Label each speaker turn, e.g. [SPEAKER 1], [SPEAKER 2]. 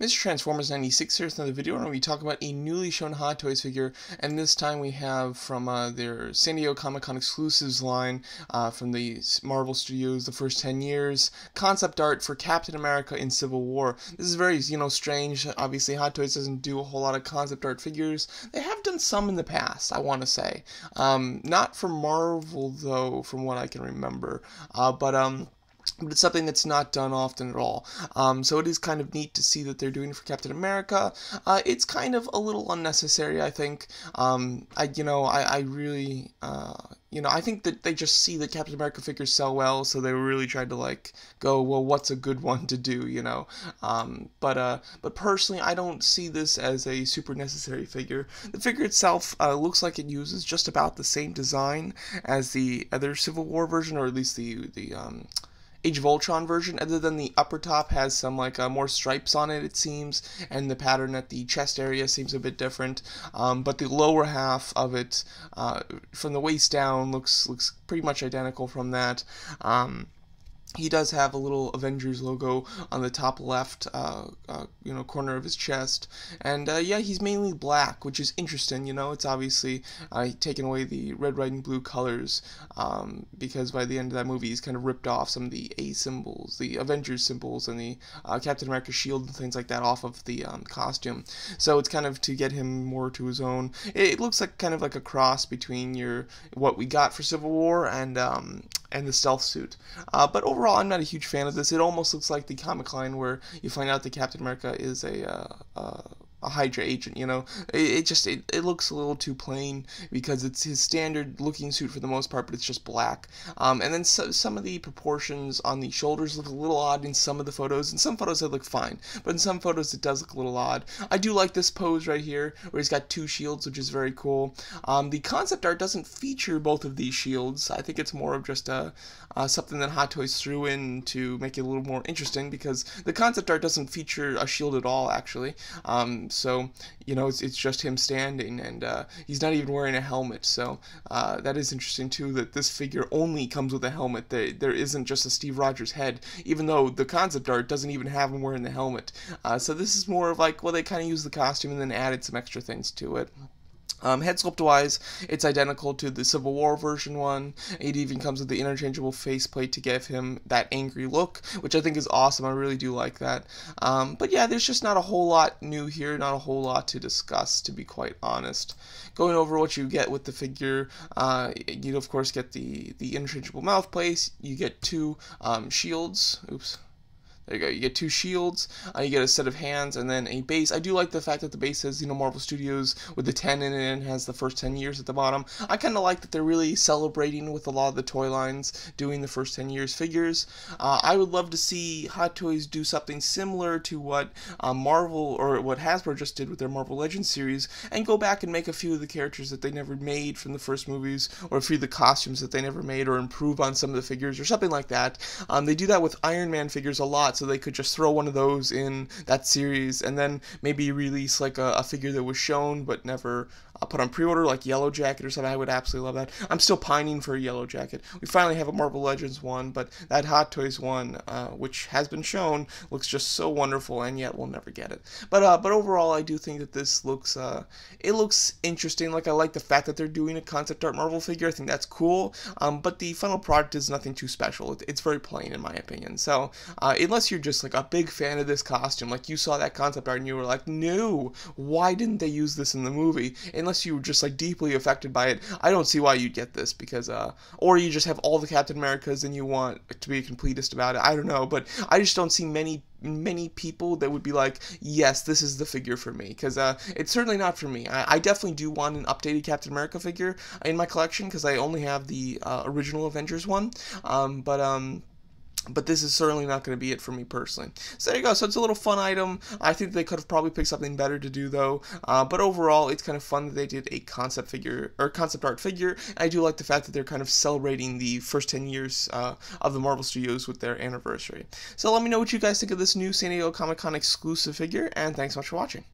[SPEAKER 1] This is Transformers 96 here with another video where we talk about a newly shown Hot Toys figure, and this time we have from their San Diego Comic-Con exclusives line from the Marvel Studios, the first 10 years, concept art for Captain America in Civil War. This is very, strange. Obviously, Hot Toys doesn't do a whole lot of concept art figures. They have done some in the past, I want to say. Not for Marvel, though, from what I can remember. But it's something that's not done often at all. So it is kind of neat to see that they're doing it for Captain America. It's kind of a little unnecessary, I think. I really, I think that they just see that Captain America figures sell well, so they really tried to go, well, what's a good one to do, But personally, I don't see this as a super necessary figure. The figure itself looks like it uses just about the same design as the other Civil War version, or at least the Age of Ultron version, other than the upper top has some more stripes on it seems, and the pattern at the chest area seems a bit different. But the lower half of it, from the waist down, looks pretty much identical from that. He does have a little Avengers logo on the top left, corner of his chest, and yeah, he's mainly black, which is interesting. It's obviously taken away the red, white, and blue colors, because by the end of that movie, he's kind of ripped off some of the A symbols, the Avengers symbols, and the Captain America shield and things like that off of the costume. So it's kind of to get him more to his own. It looks like kind of like a cross between what we got for Civil War and the stealth suit, but overall, I'm not a huge fan of this. It almost looks like the comic line where you find out that Captain America is a Hydra agent, It looks a little too plain because it's his standard looking suit for the most part, but it's just black. And then some of the proportions on the shoulders look a little odd in some of the photos. In some photos they look fine, but in some photos it does look a little odd. I do like this pose right here where he's got two shields, which is very cool. The concept art doesn't feature both of these shields. I think it's more of just something that Hot Toys threw in to make it a little more interesting, because the concept art doesn't feature a shield at all, actually. So, it's just him standing, and he's not even wearing a helmet, so that is interesting, too, that this figure only comes with a helmet. There isn't just a Steve Rodgers head, even though the concept art doesn't even have him wearing the helmet. So this is more of they kind of used the costume and then added some extra things to it. Head sculpt wise, it's identical to the Civil War version one. It even comes with the interchangeable faceplate to give him that angry look, which I think is awesome. I really do like that. But yeah, there's just not a whole lot new here, not a whole lot to discuss, to be quite honest. Going over what you get with the figure, you of course get the interchangeable mouthpiece. You get two shields. Oops. There you go. You get two shields, you get a set of hands, and then a base. I do like the fact that the base says, Marvel Studios with the 10 in it and has the first 10 years at the bottom. I kind of like that they're really celebrating with a lot of the toy lines doing the first 10 years figures. I would love to see Hot Toys do something similar to what Marvel, or what Hasbro just did with their Marvel Legends series, and go back and make a few of the characters that they never made from the first movies, or a few of the costumes that they never made, or improve on some of the figures, or something like that. They do that with Iron Man figures a lot, so they could just throw one of those in that series and then maybe release a figure that was shown but never put on pre-order, like Yellow Jacket or something. I would absolutely love that. I'm still pining for a Yellow Jacket. We finally have a Marvel Legends one, but that Hot Toys one, which has been shown, looks just so wonderful, and yet we'll never get it. But overall, I do think that this looks it looks interesting. I like the fact that they're doing a concept art Marvel figure. I think that's cool. But the final product is nothing too special. It's very plain, in my opinion. So unless you're just a big fan of this costume, you saw that concept art and you were like, no, why didn't they use this in the movie? Unless you were just deeply affected by it, I don't see why you'd get this, because or you just have all the Captain Americas and you want to be a completist about it. I don't know, but I just don't see many people that would be like, yes, this is the figure for me, because it's certainly not for me. I definitely do want an updated Captain America figure in my collection, because I only have the original Avengers one, but this is certainly not going to be it for me personally. So there you go. So it's a little fun item. I think they could have probably picked something better to do, though. But overall, it's kind of fun that they did a concept figure, or concept art figure. I do like the fact that they're kind of celebrating the first 10 years of the Marvel Studios with their anniversary. So let me know what you guys think of this new San Diego Comic-Con exclusive figure, and thanks so much for watching.